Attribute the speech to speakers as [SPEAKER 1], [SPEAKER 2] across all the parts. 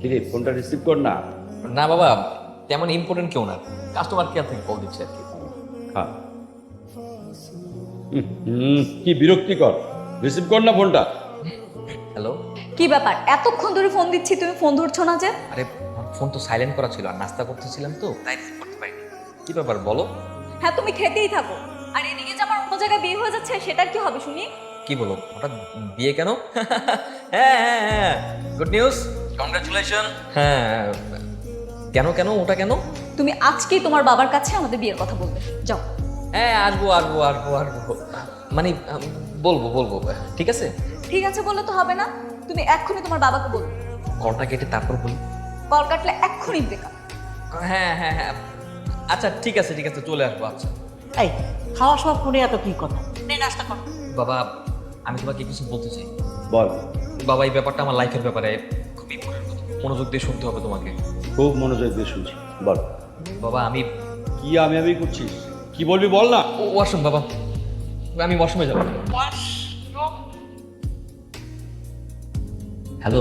[SPEAKER 1] কিরে ফোনটা রিসিভ কর না।
[SPEAKER 2] না বাবা, তেমন ইম্পর্টেন্ট কেউ না, কাস্টমার কেয়ার থেকে কল দিচ্ছে আর কি।
[SPEAKER 1] হ্যাঁ কি বিরক্তিকর, রিসিভ কর না ফোনটা।
[SPEAKER 2] হ্যালো।
[SPEAKER 3] কি ব্যাপার, এতক্ষণ ধরে ফোন দিচ্ছি তুমি ফোন ধরছো না যে?
[SPEAKER 2] আরে ফোন তো সাইলেন্ট করা ছিল, আর নাস্তা করতেছিলাম তো তাই রিসিভ করতে পারিনি। কি ব্যাপার বলো?
[SPEAKER 3] হ্যাঁ তুমি খেতেই থাকো, আর এদিকে যে আমার অন্য জায়গায় বিয়ে হয়ে যাচ্ছে সেটার কি হবে শুনি?
[SPEAKER 2] কি বলো হঠাৎ বিয়ে কেন? হ্যাঁ হ্যাঁ হ্যাঁ, গুড নিউজ, কংগ্রাচুলেশন। হ্যাঁ, কেন কেন ওটা কেন?
[SPEAKER 3] তুমি আজকেই তোমার বাবার কাছে আমাদের বিয়ের কথা বলবে, যাও।
[SPEAKER 2] হ্যাঁ আসবো আসবো আসবো আসবো, মানে বলবো বলবো, ঠিক আছে।
[SPEAKER 3] ঠিক আছে বললে তো হবে না, তুমি এক্ষুনি তোমার বাবাকে বলবে।
[SPEAKER 2] কলটা কেটে তারপর বলি।
[SPEAKER 3] কল কাটলে এক্ষুনি ব্রেকআপ।
[SPEAKER 2] হ্যাঁ হ্যাঁ হ্যাঁ, আচ্ছা ঠিক আছে ঠিক আছে, চলে আসবো। আচ্ছা
[SPEAKER 4] এই খাওয়া সব করে এত কি কথা, নে নাস্তা কর।
[SPEAKER 2] বাবা, আমি তোমাকে কিছু বলতে চাই।
[SPEAKER 1] বল।
[SPEAKER 2] বাবা, এই ব্যাপারটা আমার লাইফের ব্যাপারে খুব ইম্পর্টেন্ট কথা, মনোযোগ দিয়ে শুনতে হবে তোমাকে।
[SPEAKER 1] খুব মনোযোগ দিয়ে শুনছি, বল।
[SPEAKER 2] বাবা আমি
[SPEAKER 1] কি আমি করছিস, কি বলবি বল না।
[SPEAKER 2] ওয়াশরুম বাবা, আমি ওয়াশরুমে যাবো। হ্যালো।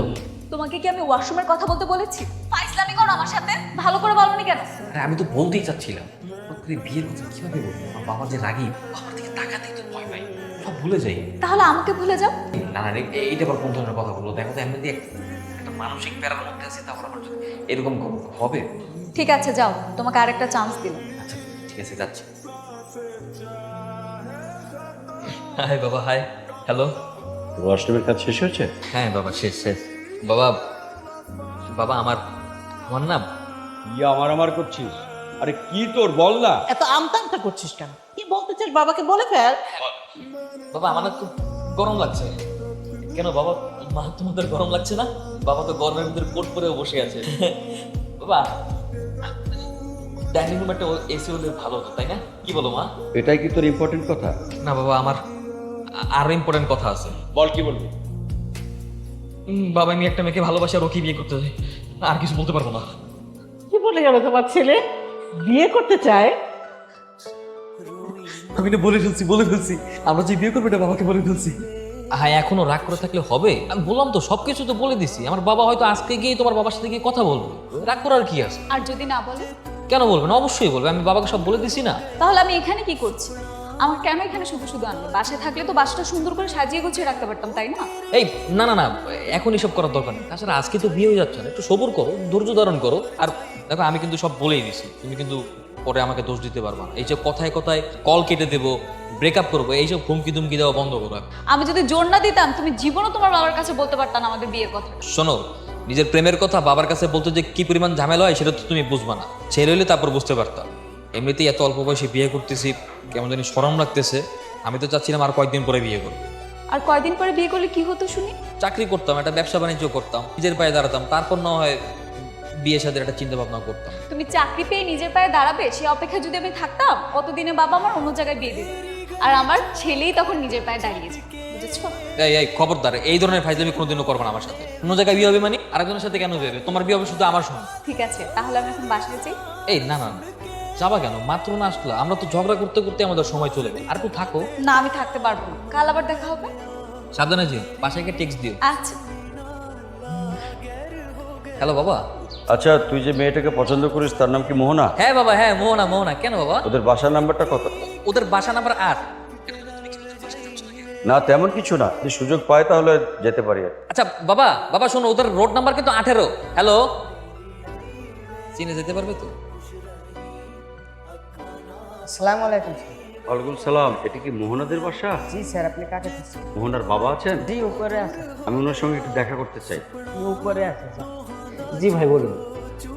[SPEAKER 3] তোমাকে কি আমি ওয়াশরুমের কথা বলতে বলেছি? ফাইজলামি করো আমার সাথে, ভালো করে বলনি কেন?
[SPEAKER 2] আরে আমি তো বলতেই চাচ্ছিলাম, হঠাৎ করে বিয়ের কথা কিভাবে বলবো? আমার বাবা যে রাগী, বাবার দিকে তাকাতেই তো ভয় পাই, সব ভুলে যাই।
[SPEAKER 3] তাহলে আমাকে ভুলে যাও।
[SPEAKER 2] না না এইটা আবার কোন ধরনের কথা বলবো? দেখো তো এমনিতে একটা মানসিক প্যারার মধ্যে আছি, তারপর আমার যদি এরকম হবে।
[SPEAKER 3] ঠিক আছে যাও, তোমাকে আরেকটা চান্স দিলাম।
[SPEAKER 2] আচ্ছা ঠিক আছে, যাচ্ছি। হাই বাবা, হাই। হ্যালো।
[SPEAKER 1] ওয়াশরুমের কাজ শেষ হয়েছে?
[SPEAKER 2] হ্যাঁ বাবা, শেষ শেষ। বাবা, বাবা আমার আমার না,
[SPEAKER 1] কি আমার করছিস? আরে কি তোর বল না।
[SPEAKER 4] এত আমতা করছিস কেন? কি বলতে চাস বাবাকে বলে ফেল।
[SPEAKER 2] বাবা আমার না খুব গরম লাগছে। কেন বাবা, মা তোমাদের গরম লাগছে না? বাবা তো গরমের ভিতরে কোট পরে বসে আছে। বাবা, ডাইনিং রুম একটা এসি হলে ভালো হতো, তাই না? কি বলো মা?
[SPEAKER 1] এটাই কি তোর ইম্পর্টেন্ট কথা?
[SPEAKER 2] না বাবা, আমার আরো ইম্পর্টেন্ট কথা আছে।
[SPEAKER 1] বল, কি বলবি?
[SPEAKER 2] বাবা, আমি একটা মেয়েকে ভালোবাসি, আর ওকে বিয়ে করতে চাই, আর কিছু বলতে পারবো না।
[SPEAKER 4] কি বলে গেল তোমার ছেলে বিয়ে করতে চায়?
[SPEAKER 2] আমি না বলে ফেলছি আমরা যে বিয়ে করবো এটা বাবাকে বলে ফেলছি। হ্যাঁ, এখনো রাগ করে থাকলে হবে? আমি বললাম তো সবকিছু তো বলে দিছি। আমার বাবা হয়তো আজকে গিয়ে তোমার বাবার সাথে গিয়ে কথা বলবে, রাগ করার কি আছে?
[SPEAKER 3] আর যদি না বলে?
[SPEAKER 2] কেন বলবে না, অবশ্যই বলবে। আমি বাবাকে সব বলে দিছি না।
[SPEAKER 3] তাহলে আমি এখানে কি করছি? আমার কেন এখানে শুধু শুধু আনবে? বাসায় থাকলে তো বাসাটা সুন্দর করে সাজিয়ে গুছিয়ে রাখতে পারতাম, তাই না?
[SPEAKER 2] এই না না না, এখন এসব করার দরকার নেই। তাছাড়া আজকে তো বিয়ে হয়ে যাচ্ছে না, একটু সবুর করো, ধৈর্য ধারণ করো। আর দেখো, আমি কিন্তু সব বলেই দিছি, তুমি কিন্তু পরে আমাকে দোষ দিতে পারবা না। এই যে কথায় কথায় কল কেটে দেবো, ব্রেকআপ করবো, এইসব হুমকি দুমকি দেওয়া বন্ধ করো।
[SPEAKER 3] আমি যদি জোর না দিতাম তুমি জীবনও তোমার বাবার কাছে বলতে পারতা না আমাদের বিয়ের কথা।
[SPEAKER 2] শোনো, নিজের প্রেমের কথা বাবার কাছে বলতে যে কি পরিমাণ ঝামেলা হয় সেটা তো তুমি বুঝবা না। ছেলে হলে তারপর বুঝতে পারতাম। এমনিতেই এত অল্প বয়সে বিয়ে করতেছি, কেমন জানি শরম লাগতেছে। আমি তো চাচ্ছিলাম আর কয়েকদিন পরে বিয়ে করবো।
[SPEAKER 3] আর কয়দিন পরে বিয়ে করলে কি হতো শুনি?
[SPEAKER 2] চাকরি করতাম, একটা ব্যবসা বাণিজ্য করতাম, নিজের পায়ে দাঁড়াতাম, তারপর না হয় বিয়ে সাথে একটা চিন্তা ভাবনা করতাম।
[SPEAKER 3] তুমি চাকরি পেয়ে নিজের পায়ে দাঁড়াবে সেই অপেক্ষা যদি আমি থাকতাম, অতদিনে বাবা আমার অন্য জায়গায় বিয়ে দিত, আর আমার ছেলেই তখন নিজের পায়ে দাঁড়িয়েছে। বুঝেছো?
[SPEAKER 2] এই খবরদার, এই ধরনের ফাইজলামি কোনোদিনও করবো না আমার সাথে। অন্য জায়গায় বিয়ে হবে মানে আরেকজনের সাথে কেন বিয়ে হবে? তোমার বিয়ে হবে শুধু আমার সঙ্গে।
[SPEAKER 3] ঠিক আছে, তাহলে আমি এখন বাসায় যাই।
[SPEAKER 2] এই না না না, যাবা কেন? মাত্র না আসলো, আমরা তো ঝগড়া করতে করতে আমাদের সময় চলে যাবে। আর একটু থাকো।
[SPEAKER 3] না আমি থাকতে পারবো না, কাল আবার দেখা হবে।
[SPEAKER 2] সাবধানে যেও, বাসায় গিয়ে টেক্সট দিও।
[SPEAKER 3] আচ্ছা।
[SPEAKER 2] হ্যালো বাবা।
[SPEAKER 1] আচ্ছা, তুই যে মেয়েটাকে পছন্দ করিস তার নাম কি মোহনা?
[SPEAKER 2] হ্যাঁ বাবা, হ্যাঁ মোহনা। মোহনা কেন বাবা?
[SPEAKER 1] ওদের বাসার নাম্বারটা কত?
[SPEAKER 2] ওদের বাসা নাম্বার 8।
[SPEAKER 1] না তেমন কিছু না, যদি সুযোগ পায় তাহলে যেতে পারি আর।
[SPEAKER 2] আচ্ছা বাবা, বাবা শোনো, ওদের রোড নাম্বার কিন্তু 18। হ্যালো, চিনে যেতে পারবে তো?
[SPEAKER 5] আসসালামু আলাইকুম।
[SPEAKER 1] ওয়ালাইকুম সালাম। এটা কি মোহনাদের বাসা?
[SPEAKER 5] জি স্যার, আপনি কাকে খুঁজছেন?
[SPEAKER 1] মোহনার বাবা আছেন?
[SPEAKER 5] জি উপরে আছে।
[SPEAKER 1] আমি ওনার সঙ্গে একটু দেখা করতে চাই।
[SPEAKER 5] উপরে আছে স্যার। জি ভাই বলুন,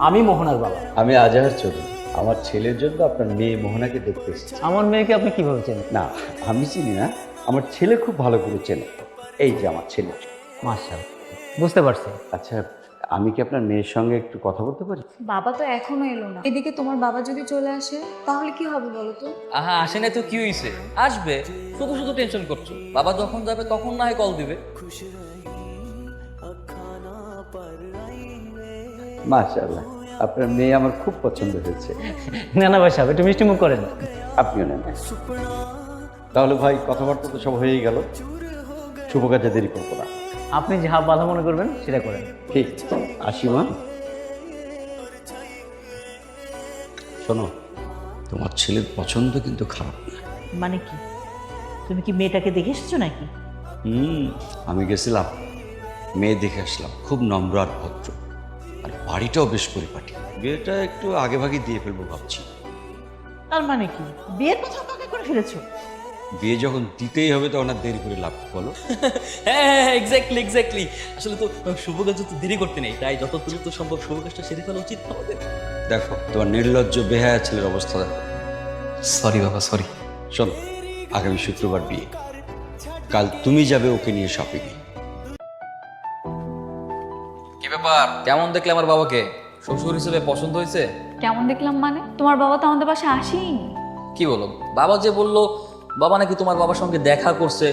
[SPEAKER 5] আমি মোহনার বাবা।
[SPEAKER 1] আমি আজহার চৌধুরী, আমার ছেলের জন্য আপনার মেয়ে মোহনাকে দেখতে এসেছি।
[SPEAKER 5] আমার মেয়েকে আপনি কিভাবে চেনেন?
[SPEAKER 1] না আমি চিনি না, আমার ছেলে খুব ভালো করে চেনে। এই যে আমার ছেলে।
[SPEAKER 5] মাশাআল্লাহ, বুঝতে পারছি।
[SPEAKER 1] আচ্ছা, আমি কি আপনার মেয়ের সঙ্গে একটু কথা বলতে পারি?
[SPEAKER 3] বাবা তো এখনো এলো না, এদিকে তোমার বাবা যদি চলে আসে তাহলে কি হবে বলো তো?
[SPEAKER 2] আহা, আসে না তো কি হয়েছে? আসবে, শুধু শুধু টেনশন করছো। বাবা যখন যাবে তখন না হয় কল দিবে।
[SPEAKER 1] মাশাআল্লাহ, আপনার মেয়ে আমার খুব পছন্দ হয়েছে।
[SPEAKER 5] না না ভাই সাহেব, একটু মিষ্টি মুখ করেন।
[SPEAKER 1] আপনিও নেন। তাহলে ভাই কথাবার্তা তো সব হয়েই গেল, শুভ কাজে দেরি করবো না।
[SPEAKER 5] আপনি যা ভালো মনে করবেন সেটা করেন।
[SPEAKER 1] ঠিক আসি মা। শোনো, তোমার ছেলের পছন্দ কিন্তু খারাপ না।
[SPEAKER 4] মানে কি, তুমি কি মেয়েটাকে দেখে এসেছো নাকি?
[SPEAKER 1] আমি গেছিলাম, মেয়ে দেখে আসলাম, খুব নম্র আর ভদ্র, আর বাড়িটাও বেশ পরিপাটি। বিয়েটা একটু আগে ভাগে দিয়ে ফেলবো ভাবছি।
[SPEAKER 4] তার মানে কি, বিয়ের কথা পাকা করে ফেলেছো?
[SPEAKER 1] বিয়ে যখন দিতেই হবে তখন আর দেরি করে লাভ কি বলো?
[SPEAKER 2] হ্যাঁ, এক্স্যাক্টলি। আসলে তো শুভ কাজ তো দেরি করতে নেই, তাই যত দ্রুত সম্ভব শুভ কাজটা সেরে ফেলা উচিত আমাদের।
[SPEAKER 1] দেখো তোমার নির্লজ্জ বেহায়া ছেলের অবস্থা দেখো।
[SPEAKER 2] সরি বাবা, সরি।
[SPEAKER 1] শোন, আগামী শুক্রবার বিয়ে, কাল তুমি যাবে ওকে নিয়ে শপিংয়ে।
[SPEAKER 2] কি ব্যাপার, কেমন দেখলে আমার বাবাকে? শ্বশুর হিসেবে পছন্দ হয়েছে?
[SPEAKER 3] কেমন দেখলাম মানে? তোমার বাবা তো আমাদের বাসায় আসেই।
[SPEAKER 2] কি বলো, বাবা যে বললো বাবা নাকি তোমার বাবার সঙ্গে দেখা করছে,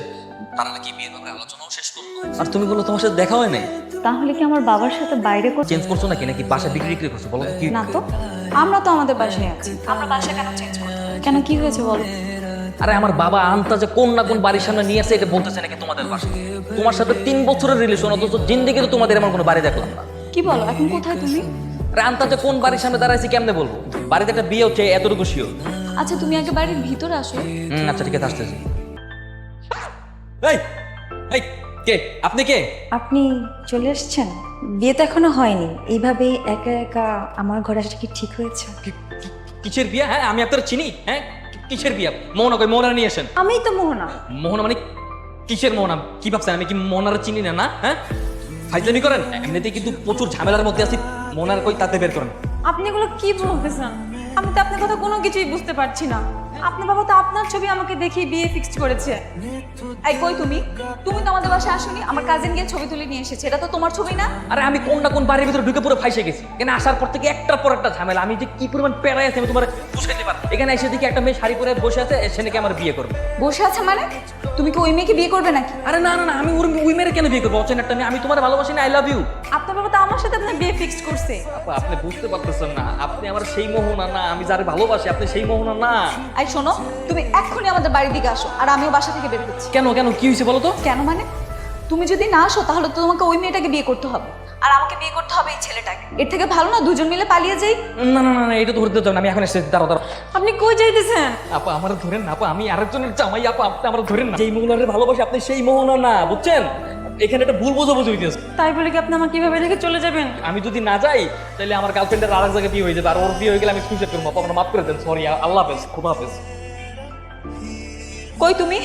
[SPEAKER 2] তারা নাকি বিয়ের ব্যাপারে আলোচনাও শেষ করলো, আর তুমি বললো তোমার সাথে দেখা হয় নাই।
[SPEAKER 3] তাহলে কি আমার বাবার সাথে বাইরে
[SPEAKER 2] চেঞ্জ করছো নাকি, নাকি বাসা বিক্রি করছো? বলো তো কি?
[SPEAKER 3] না তো, আমরা তো আমাদের বাসায় আছি। আমরা বাসা কেন চেঞ্জ করব? কেন, কি হয়েছে বলো?
[SPEAKER 2] আরে আমার বাবা আন্তাজে কোন না কোন বাড়ির সামনে নিয়ে আসে, এটা বলতেছে নাকি তোমাদের বাসা। তোমার সাথে 3 বছরের রিলেশন, অথচ জিন্দেগি তো তোমাদের এমন কোনো বাড়ি দেখলাম না।
[SPEAKER 3] কি বলো, এখন কোথায় তুমি?
[SPEAKER 2] আরে আন্তাজে কোন বাড়ির সামনে দাঁড়াইছি কেমনে বলবো? বাড়িতে একটা বিয়ে হচ্ছে, এতটুকু শিওর।
[SPEAKER 3] আচ্ছা তুমি আগে বাড়ির ভিতরে আসো।
[SPEAKER 2] আচ্ছা ঠিক আছে, আসতেছি। এই এই কে আপনি? কে
[SPEAKER 6] আপনি চলে এসেছেন? বিয়ে তো এখনো হয়নি, এইভাবে একা একা আমার ঘরে আসা কি ঠিক হয়েছে?
[SPEAKER 2] কিসের বিয়ে? হ্যাঁ আমি আপনারা চিনি। হ্যাঁ কিসের বিয়ে? মোহনা কই, মোহনা নিয়ে আসেন।
[SPEAKER 6] আমিই তো মোহনা।
[SPEAKER 2] মোহনা মানে কিসের মোহনা? কি ভাবছেন আমি কি মোহনার চিনি না? না হ্যাঁ, ফাইজলামি করেন। এমনিতেই কিন্তু প্রচুর ঝামেলার মধ্যে আছি। মোহনার কই তাতে বের করেন।
[SPEAKER 6] আপনি এগুলো কি বলতেছেন? আমি তো আপনার কথা কোনো কিছুই বুঝতে পারছি না। আপনার বাবা তো আপনার ছবি আমাকে দেখিয়ে বিয়ে ফিক্সড করেছে।
[SPEAKER 3] এই কই তুমি? তুমি তো আমাদের বাসায় আসোনি। আমার কাজিন গিয়ে ছবি তুলে নিয়ে এসেছে, এটা তো তোমার ছবি না?
[SPEAKER 2] আরে আমি কোন না কোন বাড়ির ভিতরে ঢুকে পুরো ফাইসে গেছি। এখানে আসার পর থেকে একটার পর একটা ঝামেলা। আমি যে কি পরিমাণ পেরাই আছি আমি তোমার বুঝাইতে পারবো। এখানে এসে দেখি একটা মেয়ে শাড়ি পরে বসে আছে, সে নাকি আমার বিয়ে করবে।
[SPEAKER 3] বসে আছে মানে? তুমি কি ওই মেয়েকে বিয়ে করবে নাকি?
[SPEAKER 2] আরে না না না, আমি ওই মেয়ের কেন বিয়ে করবো? অচেন একটা মেয়ে, আমি তোমার ভালোবাসি না, আই লাভ ইউ।
[SPEAKER 6] আপনার বাবা তো আমার সাথে আপনার বিয়ে ফিক্সড করছে।
[SPEAKER 2] আপনি বুঝতে পারতেছেন না, আপনি আমার সেই মোহনা না, আমি যারে ভালোবাসি আপনি সেই মোহনা না।
[SPEAKER 3] এই শোনো, তুমি এক্ষুনি আমাদের বাড়ির দিকে আসো, আর আমিও বাসা থেকে বের হচ্ছি।
[SPEAKER 2] কেন কেন, কি হয়েছে বলো তো?
[SPEAKER 3] কেন মানে? তুমি যদি না আসো তাহলে তো তোমাকে ওই মেয়েটাকে বিয়ে করতে হবে, আর আমাকে বিয়ে করতে হবে এই ছেলেটাকে। এর থেকে ভালো না দুজন মিলে পালিয়ে যাই?
[SPEAKER 2] না না না না, এটা তো ধরতে চাও না, আমি এখন এসে দাঁড়াও দাঁড়াও।
[SPEAKER 6] আপনি কই যাইতেছেন?
[SPEAKER 2] আপা আমার ধরেন না, আপা আমি আরেকজনের জামাই, আপা আপনি আমার ধরেন না। যেই মোহনারে ভালোবাসি আপনি সেই মোহনা না, বুঝছেন? এখানে একটা ভুল বোঝাবুঝি হইতেছে।
[SPEAKER 6] তাই বলে কি আপনি আমাকে কিভাবে রেখে চলে যাবেন?
[SPEAKER 2] আমি যদি না যাই তাহলে আমার গার্লফ্রেন্ডের আরেক জায়গায় বিয়ে হয়ে যাবে, আর ওর বিয়ে হয়ে গেলে আমি সুইসাইড করবো। আপা আপনারা মাফ করে দেন, সরি। আল্লাহ হাফেজ, খুদা হাফেজ।
[SPEAKER 3] কই তুমি?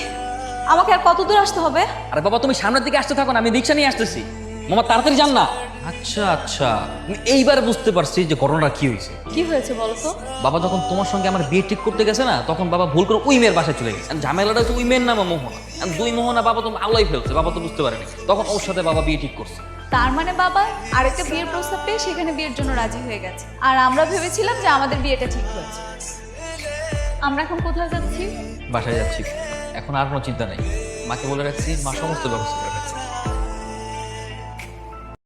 [SPEAKER 3] আমাকে আর কত দূর আসতে হবে?
[SPEAKER 2] আরে বাবা তুমি সামনের দিকে আসতে থাকো না, আমি রিক্সা নিয়ে আসতেছি। মামা তাড়াতাড়ি যান না। আচ্ছা আচ্ছা, আমি এইবার বুঝতে পারছি যে ঘটনাটা কি হয়েছে।
[SPEAKER 3] কি হয়েছে বলো তো?
[SPEAKER 2] বাবা যখন তোমার সঙ্গে আমার বিয়ে ঠিক করতে গেছে না, তখন বাবা ভুল করে ওই মেয়ের বাসায় চলে গেছে। ঝামেলাটা হচ্ছে ওই মেয়ের নাম মোহনা, দুই মোহনা বাবা তো আওলাই ফেলছে, বাবা তো বুঝতে পারেনি। তখন ওর সাথে বাবা বিয়ে ঠিক করছে।
[SPEAKER 3] তার মানে বাবা আরেকটা বিয়ের প্রস্তাব পেয়ে সেখানে বিয়ের জন্য রাজি হয়ে গেছে, আর আমরা ভেবেছিলাম যে আমাদের বিয়েটা ঠিক হয়েছে। আমরা এখন কোথায় যাচ্ছি?
[SPEAKER 2] বাসায় যাচ্ছি, এখন আর কোনো চিন্তা নেই। মাকে বলে রাখছি, মা সমস্ত ব্যবস্থা করে রাখছে।